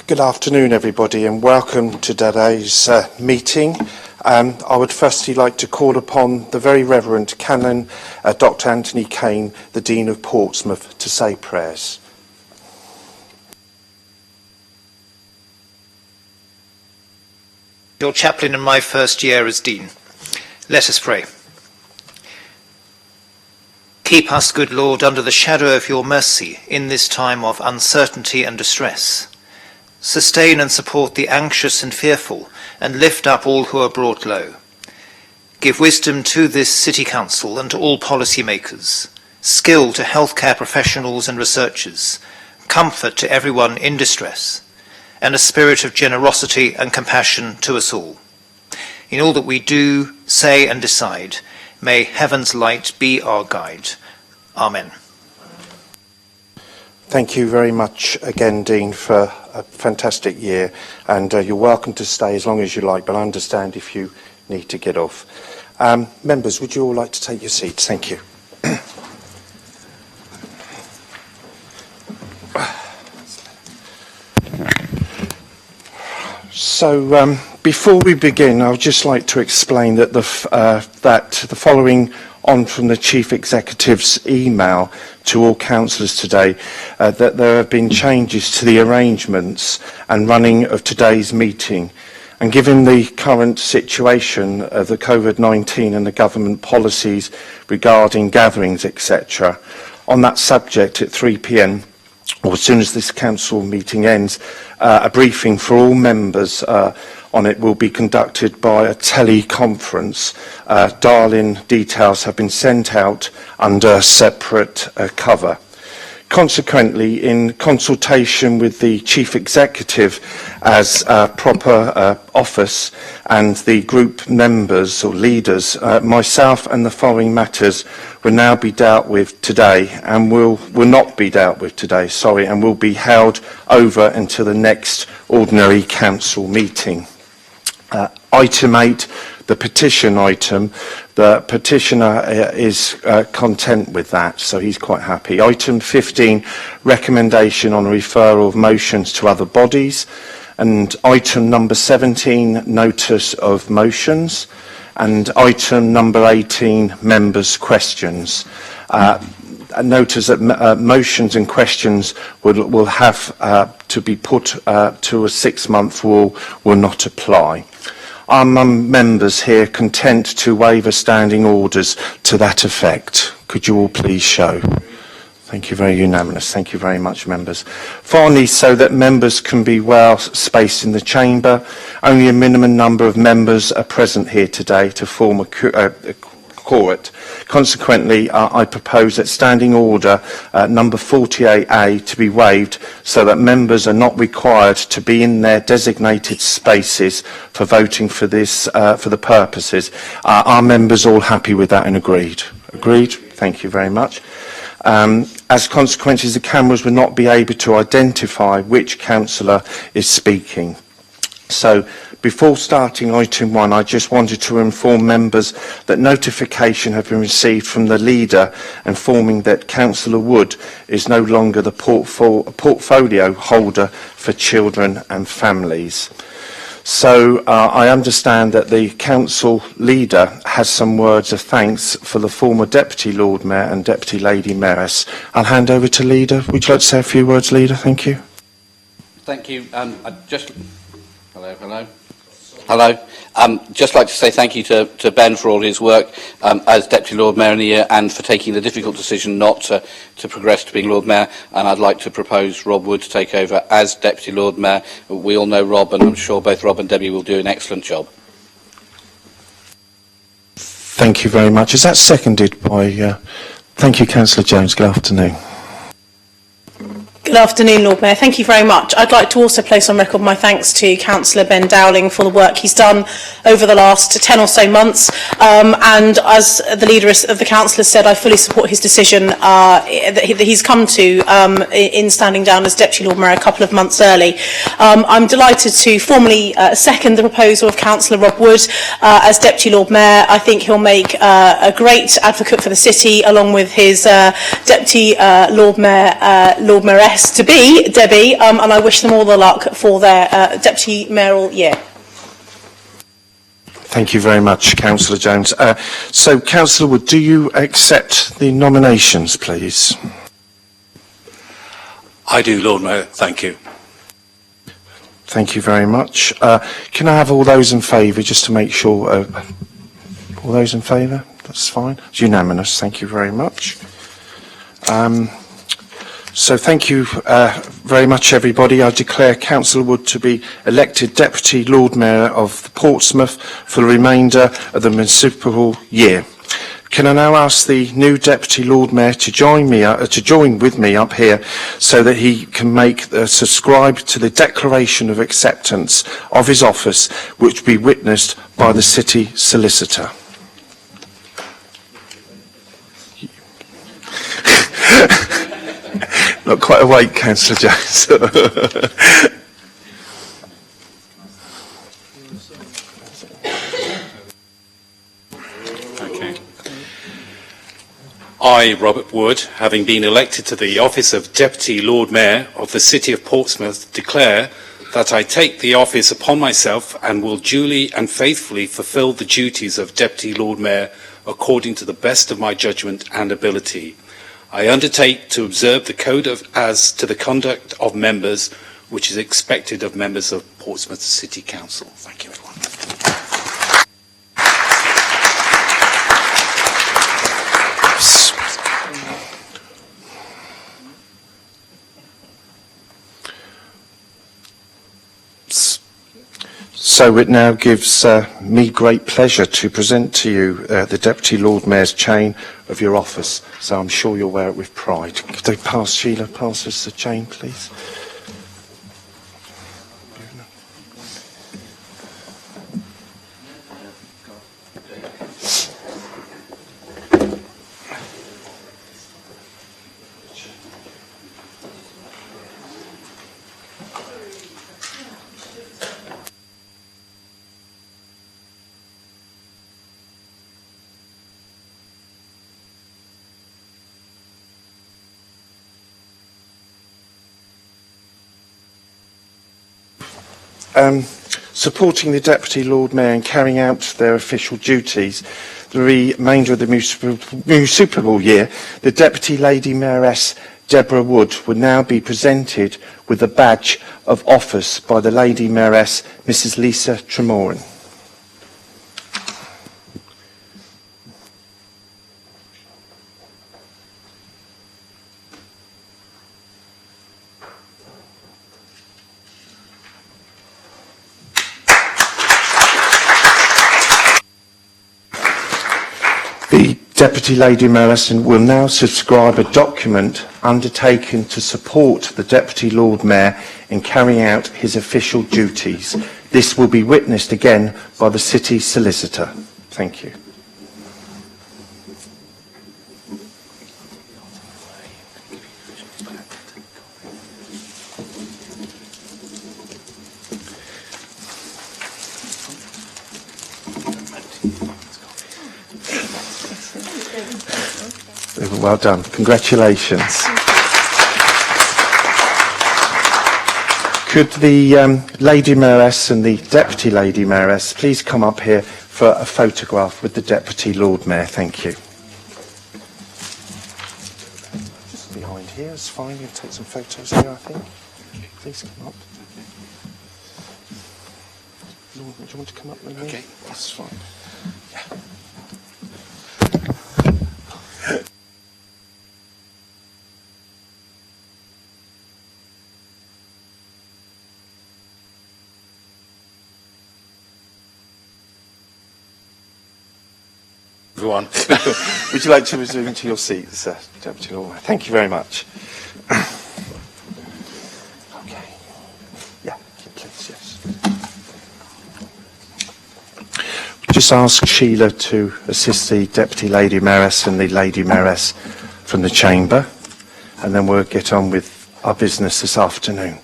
Good afternoon, everybody, and welcome to today's meeting. I would firstly like to call upon the Very Reverend Canon Dr. Anthony Kane, the Dean of Portsmouth, to say prayers. Your chaplain in my first year as Dean. Let us pray. Keep us, good Lord, under the shadow of your mercy in this time of uncertainty and distress. Sustain and support the anxious and fearful, and lift up all who are brought low. Give wisdom to this City Council and to all policymakers, skill to healthcare professionals and researchers, comfort to everyone in distress, and a spirit of generosity and compassion to us all. In all that we do, say and decide, may heaven's light be our guide. Amen. Thank you very much again, Dean, for a fantastic year, and you're welcome to stay as long as you like, but I understand if you need to get off. Members, would you all like to take your seats? Thank you. So, before we begin, I would just like to explain that the following on from the Chief Executive's email to all councillors today, that there have been changes to the arrangements and running of today's meeting. And given the current situation of the COVID-19 and the government policies regarding gatherings, etc., on that subject at 3 p.m, or as soon as this council meeting ends, a briefing for all members on it will be conducted by a teleconference. Dial-in details have been sent out under separate cover. Consequently, in consultation with the Chief Executive as proper office and the group members or leaders, myself and the following matters will now be dealt with today and will not be dealt with today, and will be held over until the next ordinary council meeting. Item 8, the petition item, the petitioner is content with that, so he's quite happy. Item 15, recommendation on referral of motions to other bodies. And item number 17, notice of motions. And item number 18, members' questions. Notice that motions and questions will have to be put to a 6-month rule, will not apply. Are members here content to waive standing orders to that effect? Could you all please show? Thank you, very unanimous. Thank you very much, members. Finally, so that members can be well spaced in the chamber, only a minimum number of members are present here today to form a quorum. Consequently, I propose that standing order number 48A to be waived so that members are not required to be in their designated spaces for voting for this for the purposes. Are members all happy with that and agreed? Agreed? Thank you very much. As consequences, the cameras will not be able to identify which councillor is speaking. So, before starting item 1, I just wanted to inform members that notification have been received from the leader informing that Councillor Wood is no longer the portfolio holder for children and families. So I understand that the council leader has some words of thanks for the former Deputy Lord Mayor and Deputy Lady Mayoress. I'll hand over to Leader. Would you like to say a few words, Leader? Thank you. Thank you. Hello. Just like to say thank you to Ben for all his work as Deputy Lord Mayor in the year and for taking the difficult decision not to progress to being Lord Mayor. And I'd like to propose Rob Wood to take over as Deputy Lord Mayor. We all know Rob, and I'm sure both Rob and Debbie will do an excellent job. Thank you very much. Is that seconded by... thank you, Councillor Jones. Good afternoon. Good afternoon, Lord Mayor. Thank you very much. I'd like to also place on record my thanks to Councillor Ben Dowling for the work he's done over the last 10 or so months. And as the leader of the council has said, I fully support his decision that he's come to in standing down as Deputy Lord Mayor a couple of months early. I'm delighted to formally second the proposal of Councillor Rob Wood as Deputy Lord Mayor. I think he'll make a great advocate for the city, along with his Deputy Lord Mayor, Lord Mayoress, Mayoress-to-be, Debbie, and I wish them all the luck for their deputy mayoral year. Thank you very much, Councillor Jones. So, Councillor Wood, do you accept the nominations, please? I do, Lord Mayor. Thank you. Thank you very much. Can I have all those in favour, just to make sure? All those in favour? That's fine. It's unanimous. Thank you very much. So thank you very much, everybody. I declare Councillor Wood to be elected Deputy Lord Mayor of Portsmouth for the remainder of the municipal year. Can I now ask the new Deputy Lord Mayor to join with me up here so that he can subscribe to the declaration of acceptance of his office, which will be witnessed by the City Solicitor. Not quite awake, Councillor Jones. Okay. I, Robert Wood, having been elected to the office of Deputy Lord Mayor of the City of Portsmouth, declare that I take the office upon myself and will duly and faithfully fulfil the duties of Deputy Lord Mayor according to the best of my judgment and ability. I undertake to observe the code as to the conduct of members, which is expected of members of Portsmouth City Council. Thank you, everyone. So it now gives me great pleasure to present to you the Deputy Lord Mayor's chain of your office. So I'm sure you'll wear it with pride. Could they pass, Sheila, pass us the chain, please? Supporting the Deputy Lord Mayor in carrying out their official duties, the remainder of the municipal year, the Deputy Lady Mayoress Deborah Wood will now be presented with a badge of office by the Lady Mayoress Mrs Lisa Tremorin. The Deputy Lady Mayoress will now subscribe a document undertaken to support the Deputy Lord Mayor in carrying out his official duties. This will be witnessed again by the City Solicitor. Thank you. Well done. Congratulations. Could the Lady Mayoress and the Deputy Lady Mayoress please come up here for a photograph with the Deputy Lord Mayor? Thank you. Just behind here is fine. You'll take some photos here, I think. Please come up. Lord, do you want to come up with me? Okay. That's fine. Yeah. Everyone. Would you like to resume to your seats, Deputy Lord Mayor? Thank you very much. Okay. Yeah, please, yes. Just ask Sheila to assist the Deputy Lady Mayoress and the Lady Mayoress from the Chamber, and then we'll get on with our business this afternoon.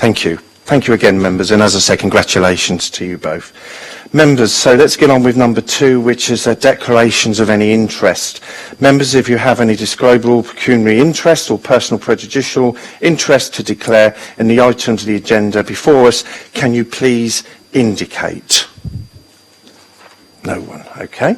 Thank you. Thank you again, members, and as I say, congratulations to you both. Members, so let's get on with number 2, which is declarations of any interest. Members, if you have any describable pecuniary interest or personal prejudicial interest to declare in the items of the agenda before us, can you please indicate? No one, okay.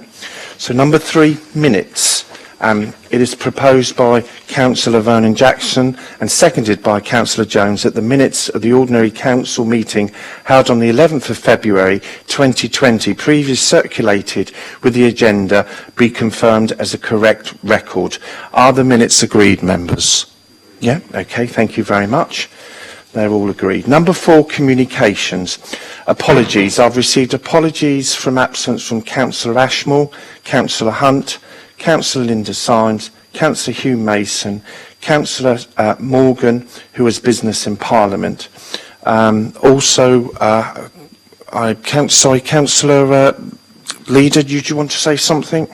So number 3, minutes. It is proposed by Councillor Vernon Jackson and seconded by Councillor Jones that the minutes of the ordinary council meeting held on the 11th of February 2020, previously circulated with the agenda, be confirmed as a correct record. Are the minutes agreed, members? Yeah, okay, thank you very much. They're all agreed. Number 4, communications. Apologies. I've received apologies from absence from Councillor Ashmore, Councillor Hunt, Councillor Linda Symes, Councillor Hugh Mason, Councillor Morgan, who has business in Parliament. Councillor Leader, did you want to say something?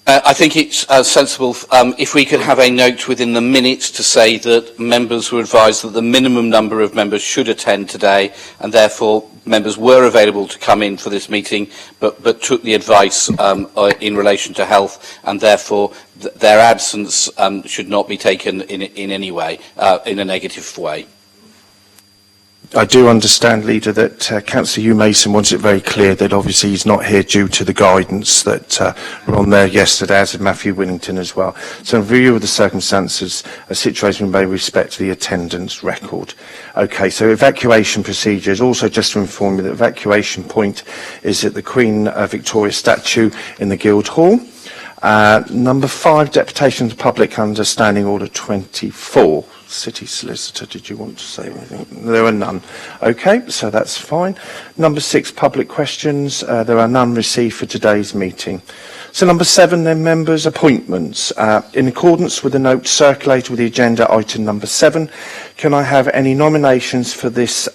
I think it's sensible if we could have a note within the minutes to say that members were advised that the minimum number of members should attend today, and therefore members were available to come in for this meeting, but took the advice in relation to health, and therefore their absence should not be taken in any way, in a negative way. I do understand, Leader, that Councillor Hugh Mason wants it very clear that obviously he's not here due to the guidance that were on there yesterday, as did Matthew Winnington as well. So in view of the circumstances, a situation may respect the attendance record. Okay, so evacuation procedures. Also just to inform you that evacuation point is at the Queen Victoria statue in the Guildhall. Number 5, deputation to public under Standing Order 24. City Solicitor, did you want to say anything? There are none. Okay, so that's fine. Number 6, public questions. There are none received for today's meeting. So number 7, then, members' appointments. In accordance with the note circulated with the agenda item number 7, can I have any nominations for this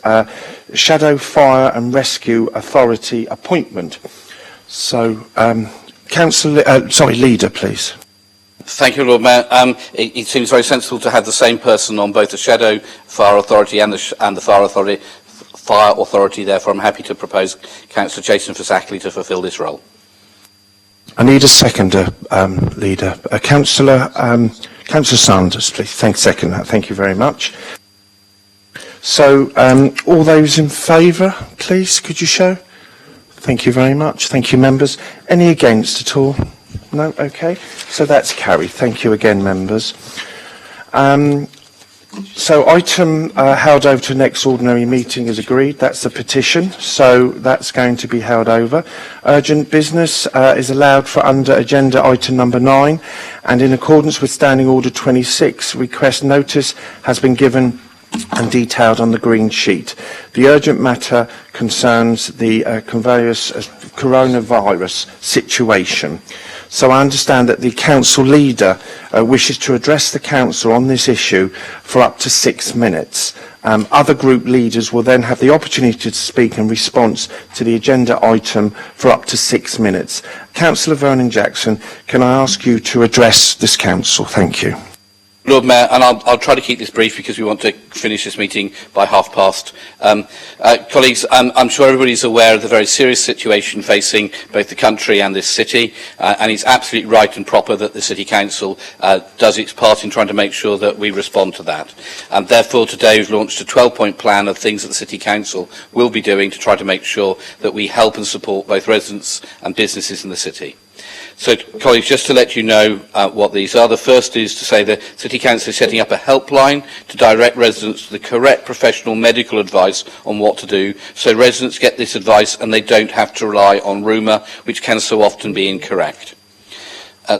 Shadow Fire and Rescue Authority appointment? So, Leader, please. Thank you, Lord Mayor. It seems very sensible to have the same person on both the Shadow Fire Authority and the Fire Authority. Therefore, I'm happy to propose Councillor Jason Fasackley to fulfil this role. I need a seconder, Leader. Councillor Sanders, please. Second that. Thank you very much. So, all those in favour, please, could you show? Thank you very much. Thank you, members. Any against at all? No? Okay. So that's carried. Thank you again, members. So item held over to next ordinary meeting is agreed. That's the petition. So that's going to be held over. Urgent business is allowed for under agenda item number 9. And in accordance with Standing Order 26, request notice has been given and detailed on the green sheet. The urgent matter concerns the coronavirus situation. So I understand that the council leader wishes to address the council on this issue for up to 6 minutes. Other group leaders will then have the opportunity to speak in response to the agenda item for up to 6 minutes. Councillor Vernon Jackson, can I ask you to address this council? Thank you. Lord Mayor, and I'll try to keep this brief because we want to finish this meeting by past. Colleagues, I'm sure everybody's aware of the very serious situation facing both the country and this city, and it's absolutely right and proper that the City Council does its part in trying to make sure that we respond to that. And therefore, today we've launched a 12-point plan of things that the City Council will be doing to try to make sure that we help and support both residents and businesses in the city. So, colleagues, just to let you know what these are, the first is to say the City Council is setting up a helpline to direct residents to the correct professional medical advice on what to do, so residents get this advice and they don't have to rely on rumour, which can so often be incorrect.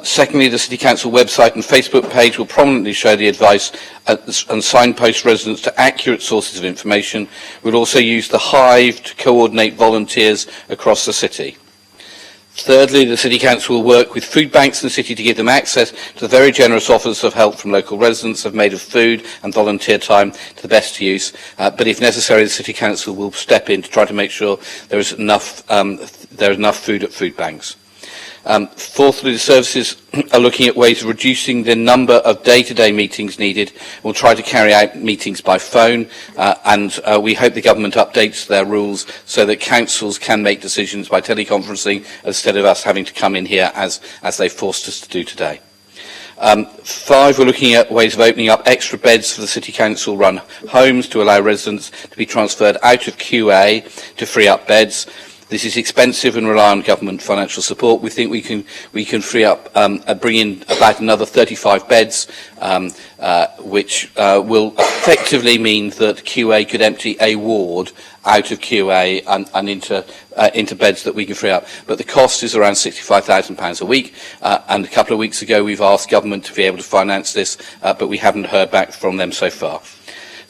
Secondly, the City Council website and Facebook page will prominently show the advice and signpost residents to accurate sources of information. We'll also use the Hive to coordinate volunteers across the city. Thirdly, the City Council will work with food banks in the city to give them access to the very generous offers of help from local residents have made of food and volunteer time to the best use. But if necessary, the City Council will step in to try to make sure there is enough food at food banks. Fourthly, the services are looking at ways of reducing the number of day-to-day meetings needed. We'll try to carry out meetings by phone, and we hope the government updates their rules so that councils can make decisions by teleconferencing instead of us having to come in here as they forced us to do today. 5, we're looking at ways of opening up extra beds for the City Council run homes to allow residents to be transferred out of QA to free up beds. This is expensive and rely on government financial support. We think we can free up, bring in about another 35 beds, which will effectively mean that QA could empty a ward out of QA and into beds that we can free up. But the cost is around £65,000 a week, and a couple of weeks ago we've asked government to be able to finance this, but we haven't heard back from them so far.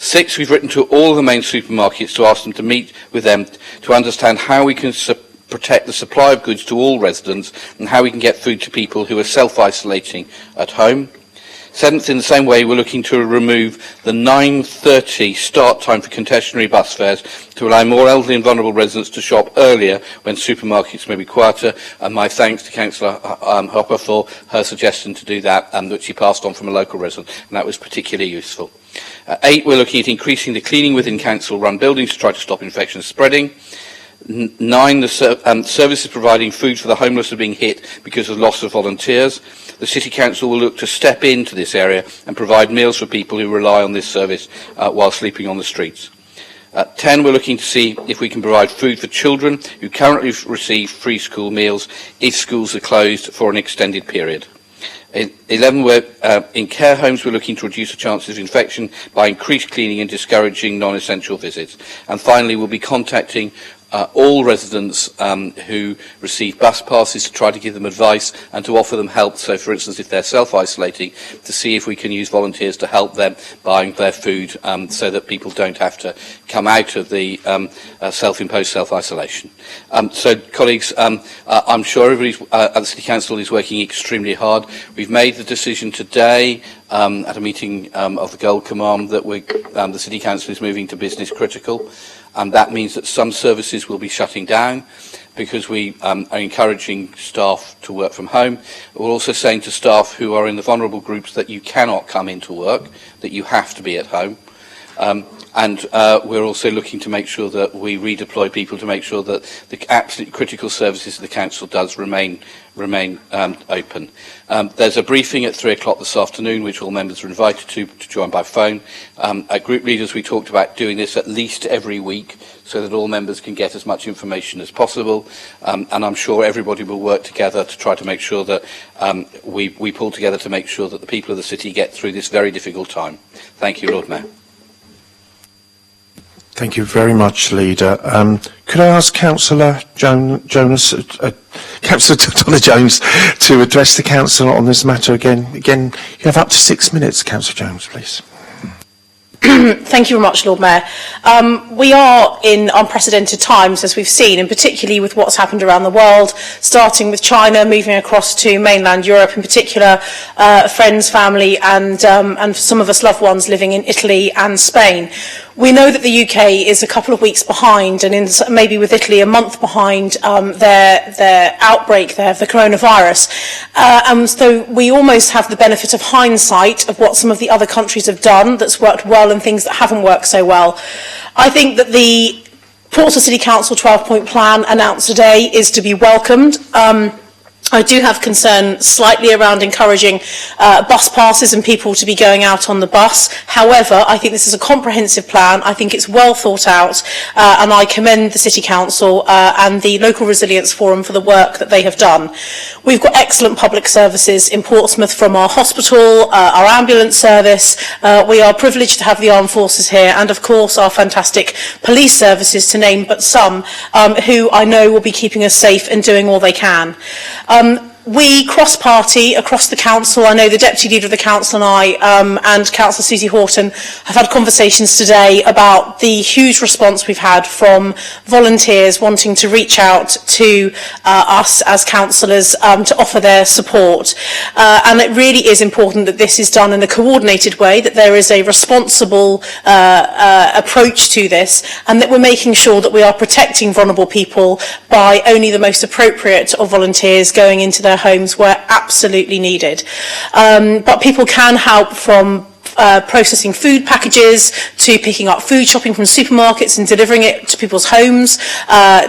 6, we've written to all the main supermarkets to ask them to meet with them to understand how we can protect the supply of goods to all residents and how we can get food to people who are self-isolating at home. 7th, in the same way, we're looking to remove the 9:30 start time for concessionary bus fares to allow more elderly and vulnerable residents to shop earlier when supermarkets may be quieter. And my thanks to Councillor Hopper for her suggestion to do that, which she passed on from a local resident, and that was particularly useful. 8, we're looking at increasing the cleaning within council-run buildings to try to stop infection spreading. 9, the services providing food for the homeless are being hit because of loss of volunteers. The City Council will look to step into this area and provide meals for people who rely on this service while sleeping on the streets. 10, we're looking to see if we can provide food for children who currently receive free school meals if schools are closed for an extended period. 11, in care homes, we're looking to reduce the chances of infection by increased cleaning and discouraging non-essential visits. And finally, we'll be contacting all residents who receive bus passes to try to give them advice and to offer them help. So, for instance, if they're self-isolating, to see if we can use volunteers to help them buying their food so that people don't have to come out of the self-imposed self-isolation. So, colleagues, I'm sure everybody at the City Council is working extremely hard. We've made the decision today at a meeting of the Gold Command that the City Council is moving to business critical. And that means that some services will be shutting down because we are encouraging staff to work from home. We're also saying to staff who are in the vulnerable groups that you cannot come into work, that you have to be at home. And we're also looking to make sure that we redeploy people to make sure that the absolutely critical services of the Council does remain open. There's a briefing at 3 o'clock this afternoon, which all members are invited to join by phone. At group leaders, we talked about doing this at least every week so that all members can get as much information as possible. And I'm sure everybody will work together to try to make sure that we pull together to make sure that the people of the city get through this very difficult time. Thank you, Lord Mayor. Thank you very much, Leader. Could I ask Councillor Councillor Donna Jones to address the Council on this matter again? Again, you have up to 6 minutes, Councillor Jones, please. Thank you very much, Lord Mayor. We are in unprecedented times, as we've seen, and particularly with what's happened around the world, starting with China, moving across to mainland Europe, in particular, friends, family, and for some of us loved ones living in Italy and Spain. We know that the UK is a couple of weeks behind, and maybe with Italy a month behind their outbreak there of the coronavirus. And so we almost have the benefit of hindsight of what some of the other countries have done that's worked well and things that haven't worked so well. I think that the Portsmouth City Council 12-point plan announced today is to be welcomed. I do have concern slightly around encouraging bus passes and people to be going out on the bus. However, I think this is a comprehensive plan. I think it's well thought out, and I commend the City Council and the Local Resilience Forum for the work that they have done. We've got excellent public services in Portsmouth, from our hospital, our ambulance service. We are privileged to have the armed forces here, and of course our fantastic police services, to name but some, who I know will be keeping us safe and doing all they can. We cross-party across the council. I know the Deputy Leader of the Council and I and Councillor Susie Horton have had conversations today about the huge response we've had from volunteers wanting to reach out to us as councillors to offer their support. And it really is important that this is done in a coordinated way, that there is a responsible approach to this, and that we're making sure that we are protecting vulnerable people by only the most appropriate of volunteers going into their homes where absolutely needed. But people can help from processing food packages, to picking up food shopping from supermarkets and delivering it to people's homes,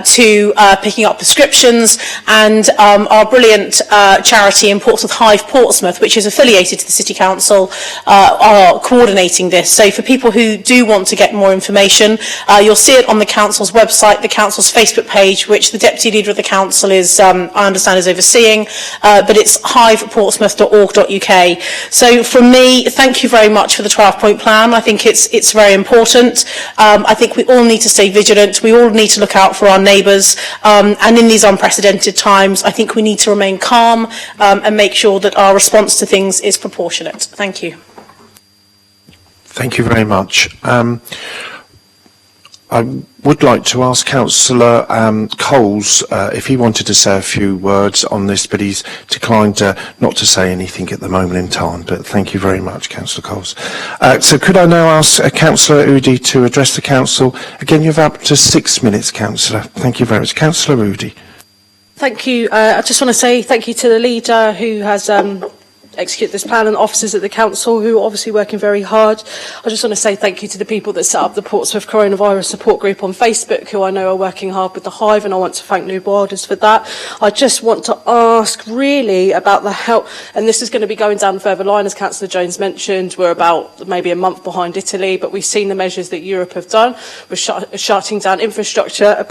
to picking up prescriptions, and our brilliant charity in Portsmouth, Hive Portsmouth, which is affiliated to the City Council, are coordinating this. So for people who do want to get more information, you'll see it on the Council's website, the Council's Facebook page, which the Deputy Leader of the Council is, I understand, is overseeing, but it's hiveportsmouth.org.uk. So from me, thank you very much for the 12-point plan. I think it's very important. I think we all need to stay vigilant. We all need to look out for our neighbours. And in these unprecedented times, I think we need to remain calm and make sure that our response to things is proportionate. Thank you. Thank you very much. I would like to ask Councillor Coles if he wanted to say a few words on this, but he's declined not to say anything at the moment in time. But thank you very much, Councillor Coles. So could I now ask Councillor Udy to address the Council? Again, you have up to 6 minutes, Councillor. Thank you very much. Councillor Udy. Thank you. I just want to say thank you to the leader who has execute this plan and officers at the council who are obviously working very hard. I just want to say thank you to the people that set up the Portsmouth Coronavirus Support Group on Facebook, who I know are working hard with the Hive, and I want to thank New Wilders for that. I just want to ask really about the help, and this is going to be going down the further line, as Councillor Jones mentioned. We're about maybe a month behind Italy, but we've seen the measures that Europe have done. We're shutting down infrastructure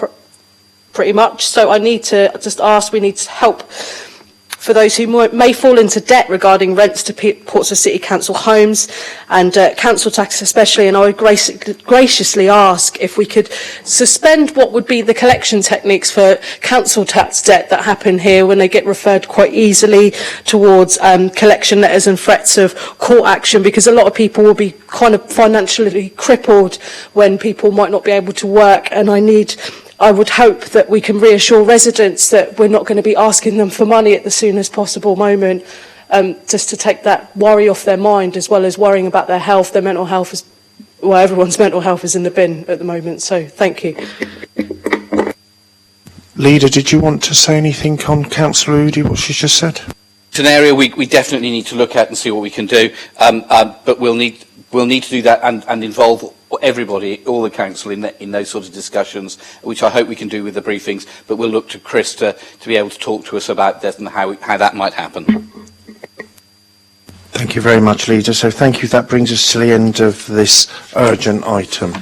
pretty much. So I need to just ask, we need help for those who may fall into debt regarding rents to Portsmouth City Council homes and council tax especially, and I would graciously ask if we could suspend what would be the collection techniques for council tax debt that happen here when they get referred quite easily towards collection letters and threats of court action, because a lot of people will be kind of financially crippled when people might not be able to work, and I would hope that we can reassure residents that we're not going to be asking them for money at the soonest possible moment, just to take that worry off their mind, as well as worrying about their health. Their mental health everyone's mental health is in the bin at the moment. So thank you. Leader, did you want to say anything on Councillor Udy, what she's just said? It's an area we definitely need to look at and see what we can do, but we'll need to do that and involve everybody, all the council in those sort of discussions, which I hope we can do with the briefings, but we'll look to Chris to be able to talk to us about that and how that might happen. Thank you very much, Leader. So thank you. That brings us to the end of this urgent item.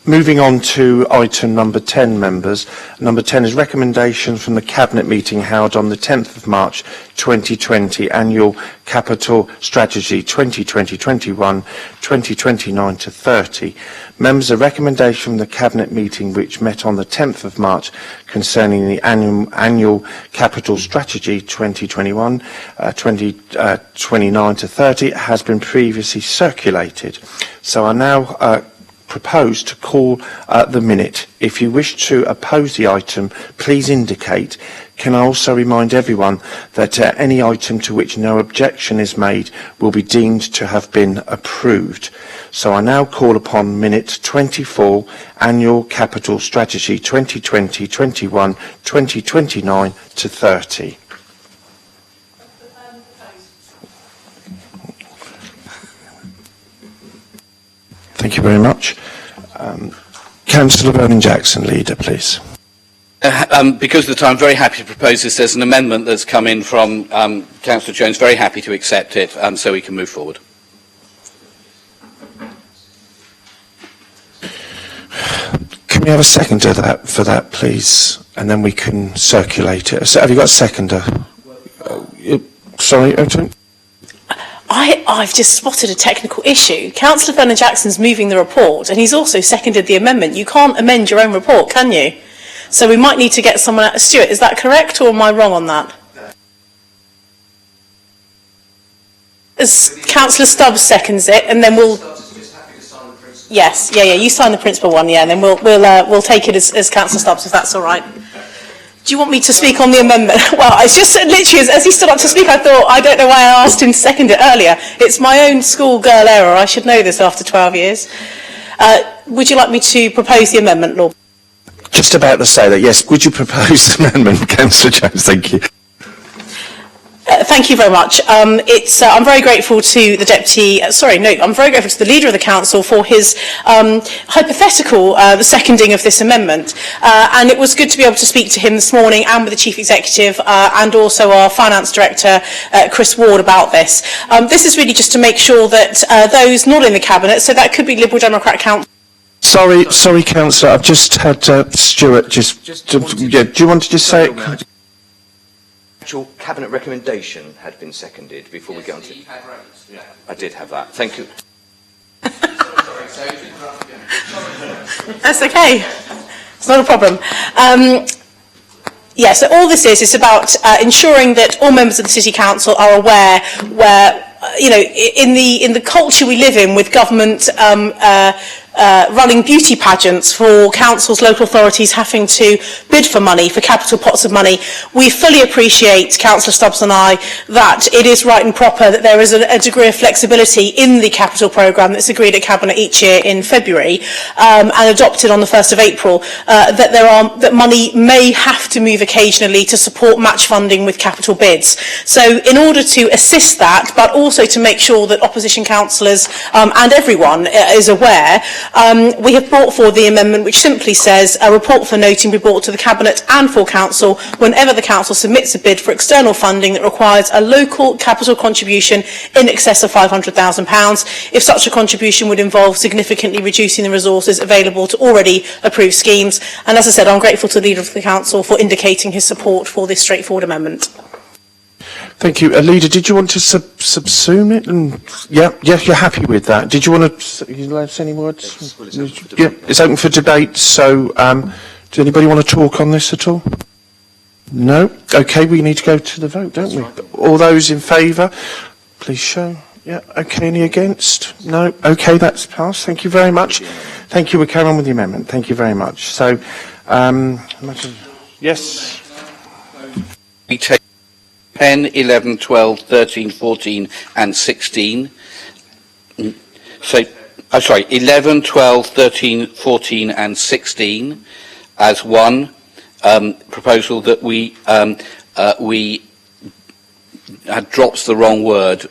Moving on to item number 10, members. Number 10 is recommendation from the Cabinet meeting held on the 10th of March 2020, Annual Capital Strategy 2020-21, 2029 to 30. Members, a recommendation from the Cabinet meeting which met on the 10th of March concerning the Annual Capital Strategy 2021, 2029 to 30 has been previously circulated. So I now propose to call the minute. If you wish to oppose the item, please indicate. Can I also remind everyone that any item to which no objection is made will be deemed to have been approved. So I now call upon minute 24, Annual Capital Strategy 2020-21, 2029 to 30. Thank you very much. Councillor Vernon-Jackson, Leader, please. Because of the time, I'm very happy to propose this. There's an amendment that's come in from Councillor Jones. Very happy to accept it, so we can move forward. Can we have a seconder for that, please? And then we can circulate it. So have you got a seconder? Sorry, I've just spotted a technical issue. Councillor Vernon-Jackson's moving the report, and he's also seconded the amendment. You can't amend your own report, can you? So we might need to get someone out. Stuart, is that correct, or am I wrong on that? as Councillor Stubbs seconds it, and then we'll. Yes, yeah, you sign the principal one, yeah, and then we'll take it as Councillor Stubbs, if that's all right. Do you want me to speak on the amendment? Well, it's just literally as he stood up to speak, I thought, I don't know why I asked him to second it earlier. It's my own schoolgirl error. I should know this after 12 years. Would you like me to propose the amendment, Lord? Just about to say that, yes. Would you propose the amendment, Councillor Jones? Thank you. Thank you very much. I'm very grateful to the I'm very grateful to the Leader of the Council for his hypothetical seconding of this amendment. And it was good to be able to speak to him this morning and with the Chief Executive and also our Finance Director, Chris Ward, about this. This is really just to make sure that those not in the Cabinet, so that could be Liberal Democrat Council. Sorry, Councillor. I've just had Stuart do you want to just say it? Actual cabinet recommendation had been seconded before we get on to. I did have that. Thank you. That's okay. It's not a problem. So all this is about ensuring that all members of the City Council are aware where, in the culture we live in with government running beauty pageants for councils, local authorities having to bid for money, for capital pots of money, we fully appreciate, Councillor Stubbs and I, that it is right and proper that there is a degree of flexibility in the capital programme that's agreed at Cabinet each year in February and adopted on the 1st of April, that money may have to move occasionally to support match funding with capital bids. So in order to assist that, but also to make sure that opposition councillors and everyone is aware, we have brought forward the amendment which simply says a report for noting be brought to the Cabinet and full Council whenever the Council submits a bid for external funding that requires a local capital contribution in excess of £500,000 if such a contribution would involve significantly reducing the resources available to already approved schemes. And as I said, I'm grateful to the Leader of the Council for indicating his support for this straightforward amendment. Thank you. Leader, did you want to subsume it? And yes, you're happy with that. Did you want to say any words? It's open for debate. So, does anybody want to talk on this at all? No? Okay, we need to go to the vote, don't we? All those in favour, please show. Yeah, okay, any against? No? Okay, that's passed. Thank you very much. Thank you. We'll carry on with the amendment. Thank you very much. So, yes? We take 10, 11, 12, 13, 14 and 16. So, 11, 12, 13, 14 and 16 as one proposal that we had drops the wrong word.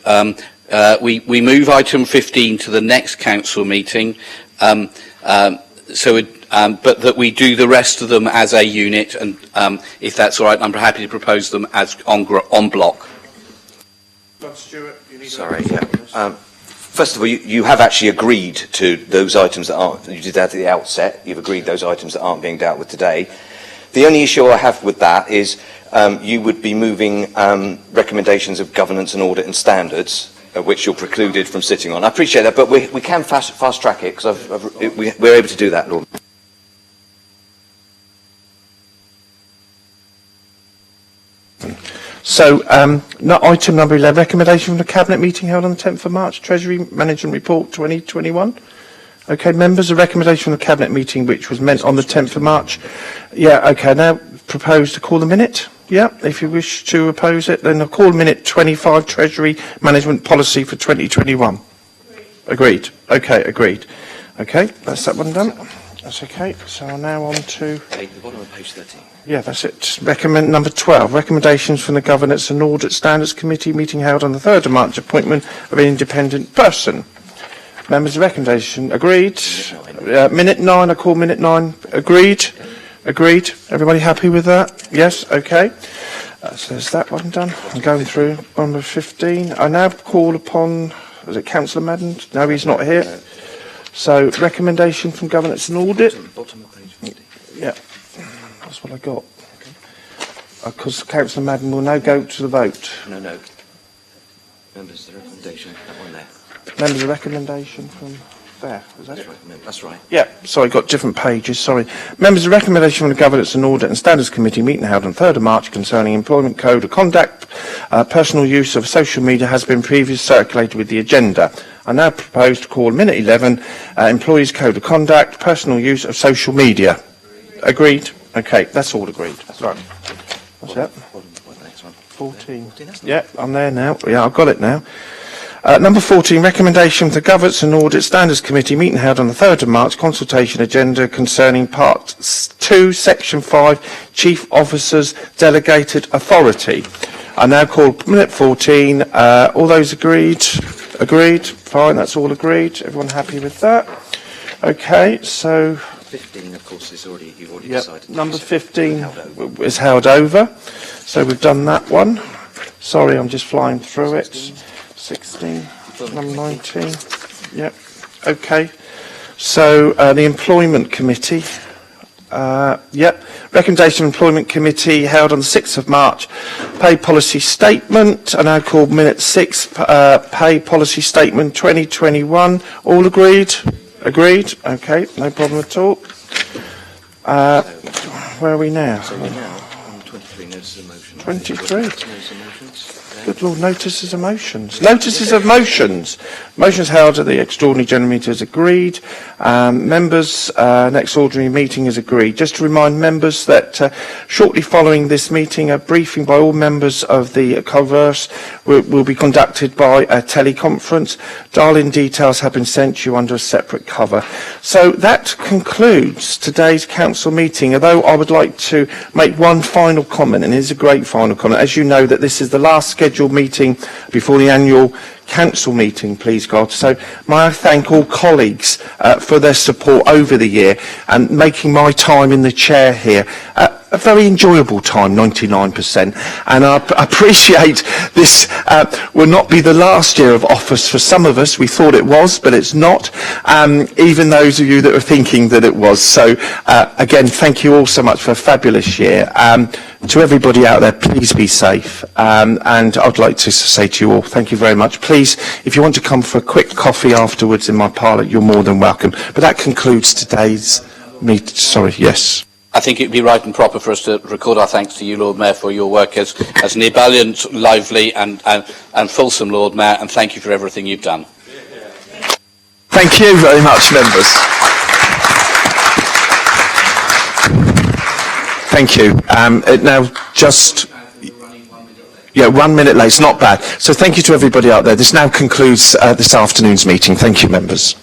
We move item 15 to the next council meeting, but that we do the rest of them as a unit, and if that's all right, I'm happy to propose them as on block. Sorry, yeah. First of all, you have actually agreed to those items that aren't, you did that at the outset, you've agreed those items that aren't being dealt with today. The only issue I have with that is you would be moving recommendations of governance and audit and standards, which you're precluded from sitting on. I appreciate that, but we can fast track it, because we're able to do that, Lord. So, item number 11, recommendation from the Cabinet meeting held on the 10th of March, Treasury Management Report 2021. Okay, members, a recommendation from the Cabinet meeting which was meant on the 10th of March. Yeah, okay, now propose to call the minute. Yeah, if you wish to oppose it, then I'll call minute 25, Treasury Management Policy for 2021. Agreed. Okay, agreed. Okay, that's that one done. That's okay. So now on to... The bottom of page 13. Yeah, that's it. Number 12, recommendations from the Governance and Audit Standards Committee meeting held on the 3rd of March, appointment of an independent person. Members of recommendation, agreed. Minute 9, I call minute 9, agreed. Agreed. Everybody happy with that? Yes, okay. So there's that one done. I'm going through number 15. I now call upon, is it Councillor Madden? No, he's not here. So, recommendation from Governance and Audit. Bottom of page 15. Yeah. That's what I got. Because Councillor Madden will now go to the vote. No. Members of the recommendation, that one there. Members of recommendation from... there. Is that it? That's right. Yeah, sorry, got different pages, sorry. Members, the recommendation from the Governance and Audit and Standards Committee meeting held on 3rd of March concerning employment code of conduct, personal use of social media has been previously circulated with the agenda. I now propose to call minute 11, employees code of conduct, personal use of social media. Agreed? Okay, that's all agreed. Right. What's that? 14. Yeah, I'm there now. Yeah, I've got it now. Number 14, recommendation for the Governance and Audit Standards Committee meeting held on the 3rd of March, consultation agenda concerning Part 2, Section 5, Chief Officers Delegated Authority. I now call minute 14. All those agreed? Agreed? Fine, that's all agreed. Everyone happy with that? Okay, so... 15, of course, is already, you've already Yep, decided. number 15 is held over. So we've done that one. Sorry, I'm just flying through it. 16, number 19. Yep. Okay. So the Employment Committee. Yep. Recommendation Employment Committee held on the 6th of March. Pay Policy Statement. I now call minute 6. Pay Policy Statement 2021. All agreed? Agreed? Okay. No problem at all. Where are we now? So we're now on 23 notices of motion. 23. Notices of motions. Good Lord, notices of motions. Notices of motions. Motions held at the extraordinary general meeting is agreed. Members, next ordinary meeting is agreed. Just to remind members that shortly following this meeting, a briefing by all members of the Converse will be conducted by a teleconference. Dial-in details have been sent to you under a separate cover. So that concludes today's council meeting, although I would like to make one final comment, and it is a great final comment. As you know, that this is the last scheduled meeting before the annual council meeting, please God. So may I thank all colleagues for their support over the year and making my time in the chair here a very enjoyable time, 99%. And I appreciate this will not be the last year of office for some of us. We thought it was, but it's not. Even those of you that were thinking that it was. So again, thank you all so much for a fabulous year. To everybody out there, please be safe. And I'd like to say to you all, thank you very much. Please, if you want to come for a quick coffee afterwards in my parlour, you're more than welcome. But that concludes today's meeting. Sorry, yes. I think it would be right and proper for us to record our thanks to you, Lord Mayor, for your work as an ebullient, lively and fulsome Lord Mayor, and thank you for everything you've done. Thank you very much, members. Thank you. Now, just... Yeah, 1 minute late. It's not bad. So thank you to everybody out there. This now concludes this afternoon's meeting. Thank you, members.